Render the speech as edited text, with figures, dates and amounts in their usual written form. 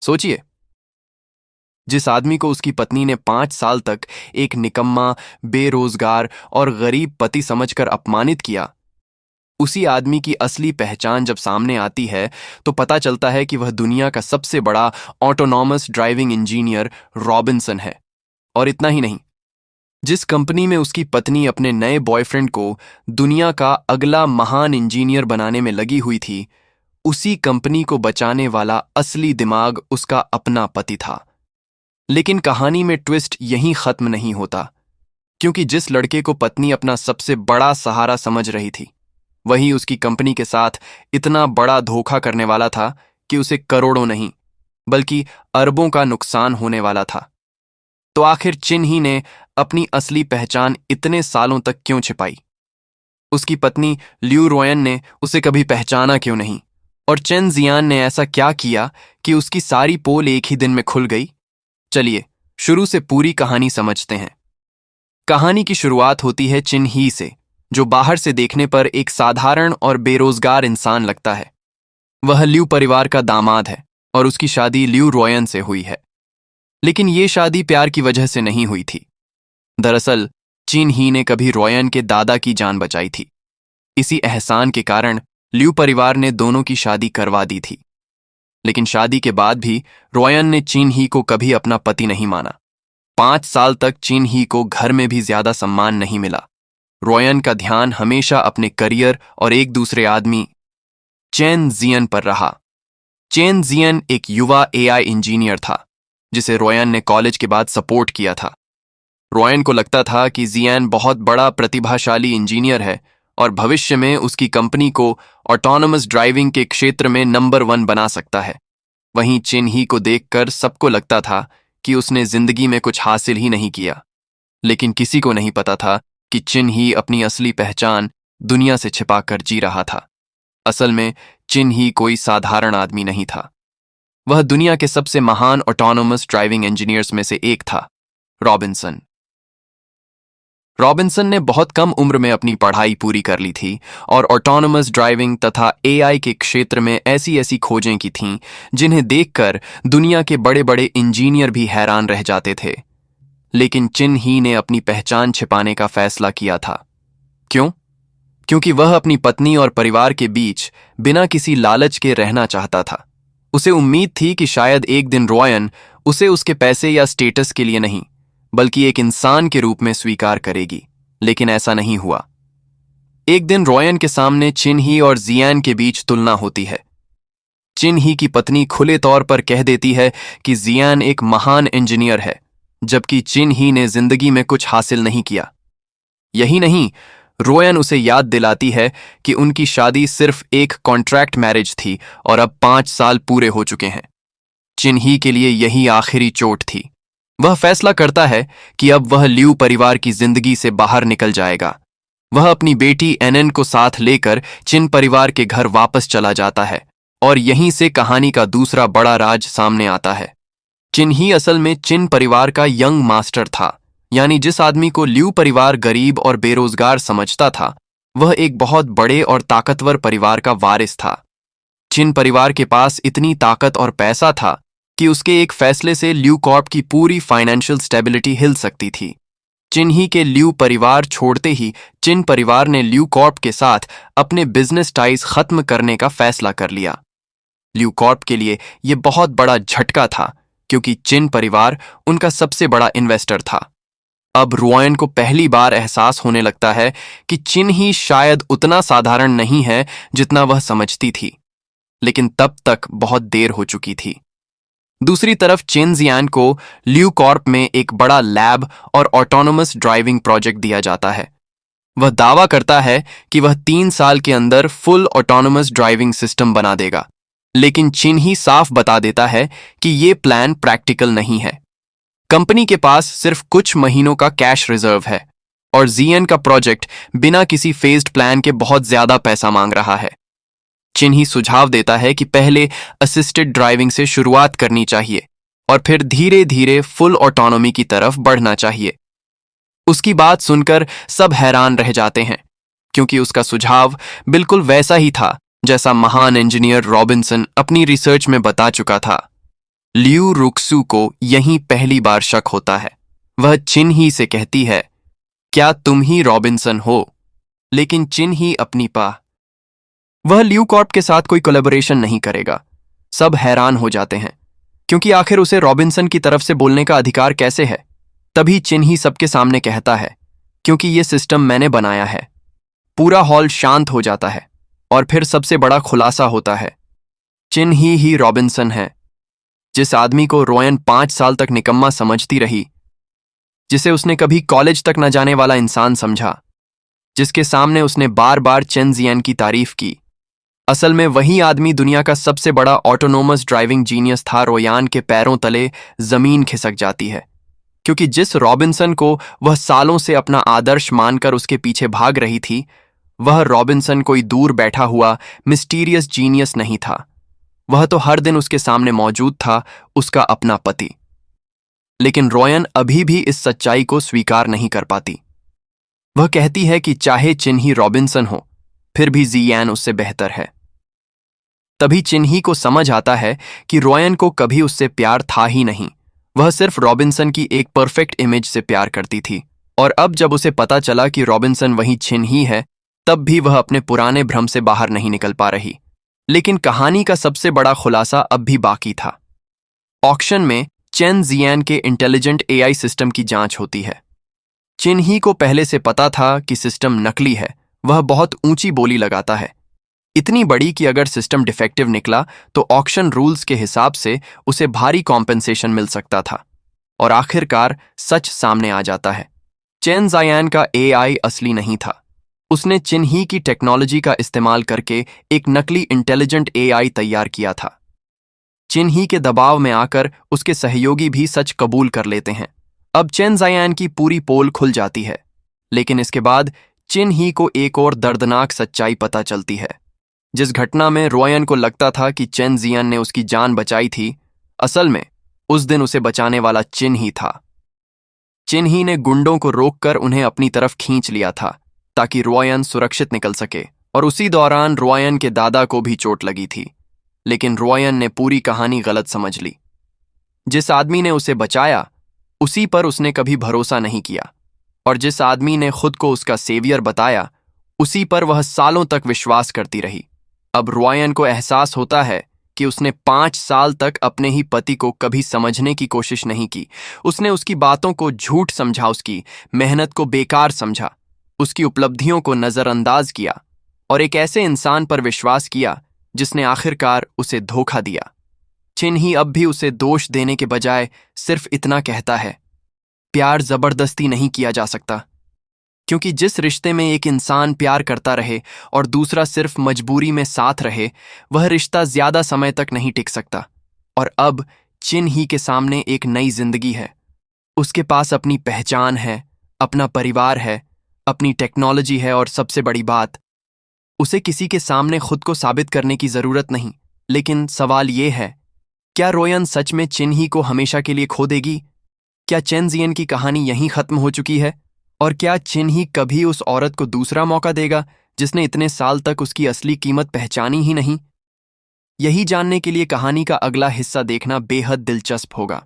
सोचिए, जिस आदमी को उसकी पत्नी ने 5 साल तक एक निकम्मा, बेरोजगार और गरीब पति समझकर अपमानित किया, उसी आदमी की असली पहचान जब सामने आती है तो पता चलता है कि वह दुनिया का सबसे बड़ा ऑटोनॉमस ड्राइविंग इंजीनियर रॉबिन्सन है। और इतना ही नहीं, जिस कंपनी में उसकी पत्नी अपने नए बॉयफ्रेंड को दुनिया का अगला महान इंजीनियर बनाने में लगी हुई थी, उसी कंपनी को बचाने वाला असली दिमाग उसका अपना पति था। लेकिन कहानी में ट्विस्ट यहीं खत्म नहीं होता, क्योंकि जिस लड़के को पत्नी अपना सबसे बड़ा सहारा समझ रही थी, वही उसकी कंपनी के साथ इतना बड़ा धोखा करने वाला था कि उसे करोड़ों नहीं बल्कि अरबों का नुकसान होने वाला था। तो आखिर चिन ही ने अपनी असली पहचान इतने सालों तक क्यों छिपाई? उसकी पत्नी ल्यू रोयन ने उसे कभी पहचाना क्यों नहीं? और चेन जियान ने ऐसा क्या किया कि उसकी सारी पोल एक ही दिन में खुल गई? चलिए शुरू से पूरी कहानी समझते हैं। कहानी की शुरुआत होती है चिन ही से, जो बाहर से देखने पर एक साधारण और बेरोजगार इंसान लगता है। वह ल्यू परिवार का दामाद है और उसकी शादी ल्यू रोयन से हुई है। लेकिन ये शादी प्यार की वजह से नहीं हुई थी। दरअसल चिन ही ने कभी रोयन के दादा की जान बचाई थी। इसी एहसान के कारण ल्यू परिवार ने दोनों की शादी करवा दी थी। लेकिन शादी के बाद भी रोयन ने चिन ही को कभी अपना पति नहीं माना। 5 साल तक चिन ही को घर में भी ज्यादा सम्मान नहीं मिला। रोयन का ध्यान हमेशा अपने करियर और एक दूसरे आदमी चेन जियन पर रहा। चेन जियन एक युवा एआई इंजीनियर था, जिसे रोयन ने कॉलेज के बाद सपोर्ट किया था। रोयन को लगता था कि जियन बहुत बड़ा प्रतिभाशाली इंजीनियर है और भविष्य में उसकी कंपनी को ऑटोनोमस ड्राइविंग के क्षेत्र में नंबर 1 बना सकता है। वहीं चिन ही को देखकर सबको लगता था कि उसने जिंदगी में कुछ हासिल ही नहीं किया। लेकिन किसी को नहीं पता था कि चिन ही अपनी असली पहचान दुनिया से छिपाकर जी रहा था। असल में चिन ही कोई साधारण आदमी नहीं था। वह दुनिया के सबसे महान ऑटोनोमस ड्राइविंग इंजीनियर्स में से एक था, रॉबिन्सन। रॉबिन्सन ने बहुत कम उम्र में अपनी पढ़ाई पूरी कर ली थी और ऑटोनोमस ड्राइविंग तथा एआई के क्षेत्र में ऐसी ऐसी खोजें की थीं जिन्हें देखकर दुनिया के बड़े बड़े इंजीनियर भी हैरान रह जाते थे। लेकिन चिन ही ने अपनी पहचान छिपाने का फैसला किया था। क्यों? क्योंकि वह अपनी पत्नी और परिवार के बीच बिना किसी लालच के रहना चाहता था। उसे उम्मीद थी कि शायद एक दिन रोयन उसे उसके पैसे या स्टेटस के लिए नहीं, बल्कि एक इंसान के रूप में स्वीकार करेगी। लेकिन ऐसा नहीं हुआ। एक दिन रोयन के सामने चिन ही और जियान के बीच तुलना होती है। चिन ही की पत्नी खुले तौर पर कह देती है कि जियान एक महान इंजीनियर है, जबकि चिन ही ने जिंदगी में कुछ हासिल नहीं किया। यही नहीं, रोयन उसे याद दिलाती है कि उनकी शादी सिर्फ एक कॉन्ट्रैक्ट मैरिज थी और अब 5 साल पूरे हो चुके हैं। चिन ही के लिए यही आखिरी चोट थी। वह फैसला करता है कि अब वह ल्यू परिवार की जिंदगी से बाहर निकल जाएगा। वह अपनी बेटी एनएन को साथ लेकर चिन परिवार के घर वापस चला जाता है और यहीं से कहानी का दूसरा बड़ा राज सामने आता है। चिन ही असल में चिन परिवार का यंग मास्टर था, यानी जिस आदमी को ल्यू परिवार गरीब और बेरोजगार समझता था, वह एक बहुत बड़े और ताकतवर परिवार का वारिस था। चिन परिवार के पास इतनी ताकत और पैसा था कि उसके एक फैसले से ल्यू कॉर्प की पूरी फाइनेंशियल स्टेबिलिटी हिल सकती थी। चिन ही के ल्यू परिवार छोड़ते ही चिन परिवार ने ल्यू कॉर्प के साथ अपने बिजनेस टाइज खत्म करने का फैसला कर लिया। ल्यू कॉर्प के लिए यह बहुत बड़ा झटका था, क्योंकि चिन परिवार उनका सबसे बड़ा इन्वेस्टर था। अब रोयन को पहली बार एहसास होने लगता है कि चिन ही शायद उतना साधारण नहीं है जितना वह समझती थी। लेकिन तब तक बहुत देर हो चुकी थी। दूसरी तरफ चेन जियान को ल्यू कॉर्प में एक बड़ा लैब और ऑटोनोमस ड्राइविंग प्रोजेक्ट दिया जाता है। वह दावा करता है कि वह 3 साल के अंदर फुल ऑटोनोमस ड्राइविंग सिस्टम बना देगा। लेकिन चिन ही साफ बता देता है कि यह प्लान प्रैक्टिकल नहीं है। कंपनी के पास सिर्फ कुछ महीनों का कैश रिजर्व है और जियन का प्रोजेक्ट बिना किसी फेज्ड प्लान के बहुत ज्यादा पैसा मांग रहा है। चिन ही सुझाव देता है कि पहले असिस्टेड ड्राइविंग से शुरुआत करनी चाहिए और फिर धीरे धीरे फुल ऑटोनॉमी की तरफ बढ़ना चाहिए। उसकी बात सुनकर सब हैरान रह जाते हैं, क्योंकि उसका सुझाव बिल्कुल वैसा ही था जैसा महान इंजीनियर रॉबिन्सन अपनी रिसर्च में बता चुका था। लियू रुक्सू को यहीं पहली बार शक होता है। वह चिन ही से कहती है, क्या तुम ही रॉबिन्सन हो? लेकिन चिन ही अपनी वह लियू कॉर्प के साथ कोई कोलैबोरेशन नहीं करेगा। सब हैरान हो जाते हैं, क्योंकि आखिर उसे रॉबिन्सन की तरफ से बोलने का अधिकार कैसे है? तभी चिन ही सबके सामने कहता है, क्योंकि ये सिस्टम मैंने बनाया है। पूरा हॉल शांत हो जाता है और फिर सबसे बड़ा खुलासा होता है। चिन ही रॉबिन्सन है, जिस आदमी को रोयन 5 साल तक निकम्मा समझती रही, जिसे उसने कभी कॉलेज तक न जाने वाला इंसान समझा, जिसके सामने उसने बार बार चेन जियान की तारीफ की। असल में वही आदमी दुनिया का सबसे बड़ा ऑटोनोमस ड्राइविंग जीनियस था। रोयान के पैरों तले जमीन खिसक जाती है, क्योंकि जिस रॉबिन्सन को वह सालों से अपना आदर्श मानकर उसके पीछे भाग रही थी, वह रॉबिन्सन कोई दूर बैठा हुआ मिस्टीरियस जीनियस नहीं था। वह तो हर दिन उसके सामने मौजूद था, उसका अपना पति। लेकिन रोयन अभी भी इस सच्चाई को स्वीकार नहीं कर पाती। वह कहती है कि चाहे चिन्ही रॉबिन्सन हो, फिर भी जियान उससे बेहतर है। तभी चिन्ही को समझ आता है कि रोयन को कभी उससे प्यार था ही नहीं। वह सिर्फ रॉबिन्सन की एक परफेक्ट इमेज से प्यार करती थी। और अब जब उसे पता चला कि रॉबिन्सन वही चिन्ही है, तब भी वह अपने पुराने भ्रम से बाहर नहीं निकल पा रही। लेकिन कहानी का सबसे बड़ा खुलासा अब भी बाकी था। ऑक्शन में चेन जियान के इंटेलिजेंट एआई सिस्टम की जांच होती है। चिन्ही को पहले से पता था कि सिस्टम नकली है। वह बहुत ऊंची बोली लगाता है, इतनी बड़ी कि अगर सिस्टम डिफेक्टिव निकला तो ऑक्शन रूल्स के हिसाब से उसे भारी कॉम्पेंसेशन मिल सकता था। और आखिरकार सच सामने आ जाता है। चेन जियान का एआई असली नहीं था। उसने चिन्ही की टेक्नोलॉजी का इस्तेमाल करके एक नकली इंटेलिजेंट एआई तैयार किया था। चिन्ही के दबाव में आकर उसके सहयोगी भी सच कबूल कर लेते हैं। अब चेन जियान की पूरी पोल खुल जाती है। लेकिन इसके बाद चिन्ही को एक और दर्दनाक सच्चाई पता चलती है। जिस घटना में रोयन को लगता था कि चेन जियान ने उसकी जान बचाई थी, असल में उस दिन उसे बचाने वाला चिन्ही था। चिन्ही ने गुंडों को रोककर उन्हें अपनी तरफ खींच लिया था, ताकि रोयन सुरक्षित निकल सके। और उसी दौरान रोयन के दादा को भी चोट लगी थी। लेकिन रोयन ने पूरी कहानी गलत समझ ली। जिस आदमी ने उसे बचाया, उसी पर उसने कभी भरोसा नहीं किया। और जिस आदमी ने खुद को उसका सेवियर बताया, उसी पर वह सालों तक विश्वास करती रही। अब रोयन को एहसास होता है कि उसने 5 साल तक अपने ही पति को कभी समझने की कोशिश नहीं की। उसने उसकी बातों को झूठ समझा, उसकी मेहनत को बेकार समझा, उसकी उपलब्धियों को नजरअंदाज किया और एक ऐसे इंसान पर विश्वास किया जिसने आखिरकार उसे धोखा दिया। चिन्ही अब भी उसे दोष देने के बजाय सिर्फ इतना कहता है, प्यार जबरदस्ती नहीं किया जा सकता। क्योंकि जिस रिश्ते में एक इंसान प्यार करता रहे और दूसरा सिर्फ मजबूरी में साथ रहे, वह रिश्ता ज्यादा समय तक नहीं टिक सकता। और अब चिन्ही के सामने एक नई जिंदगी है। उसके पास अपनी पहचान है, अपना परिवार है, अपनी टेक्नोलॉजी है और सबसे बड़ी बात, उसे किसी के सामने खुद को साबित करने की जरूरत नहीं। लेकिन सवाल यह है, क्या रोयन सच में चिन्ही को हमेशा के लिए खो देगी? क्या चेन जियान की कहानी यहीं खत्म हो चुकी है? और क्या चिन्ही कभी उस औरत को दूसरा मौका देगा जिसने इतने साल तक उसकी असली कीमत पहचानी ही नहीं? यही जानने के लिए कहानी का अगला हिस्सा देखना बेहद दिलचस्प होगा।